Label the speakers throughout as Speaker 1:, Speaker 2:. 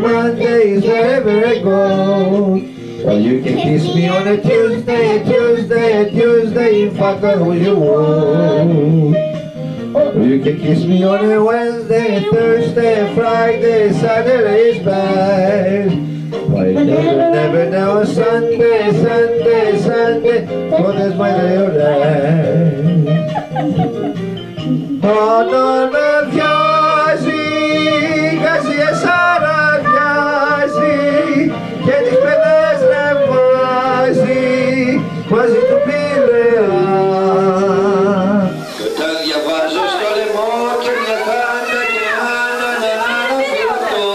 Speaker 1: Monday is wherever I go. Well, you can kiss me on a Tuesday, in fact I hold you want. You can kiss me on a Wednesday, Thursday, Friday, Saturday is bad. But never know a Sunday, so that's my day of life. Oh, no, me βιάζει, kasi εσάρα βιάζει, και τις παιδές ρεμβάζει, μαζί του Πειραιά.
Speaker 2: Και όταν διαβάζω στο λαιμό και μια χάντα και να φύγω,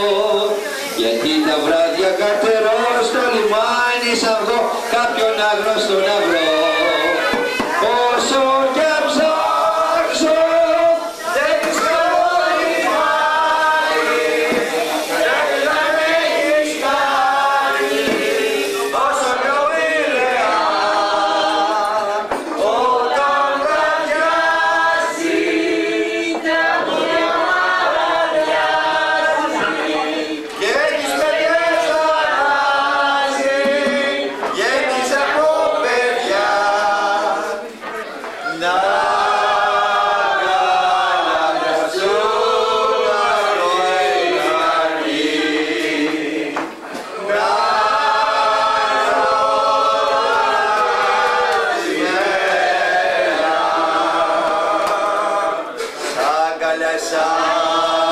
Speaker 2: γιατί τα βράδια καρτερώ στο λιμάνι σαν δω κάποιον άγνωστο να βρω. Όσο κι αν ψάξω δεν ξέρω λιμάνι, δεν θα με έχεις κάνει όσο πιο Πειραιά. Όταν βραδιάζει τα πουλιά βραδιάζει και τις παιδιές αλλάζει, γέμισε από παιδιά. Να γαλαμπραστούν από λιμάνι, να σαν αγκαλιά εσάς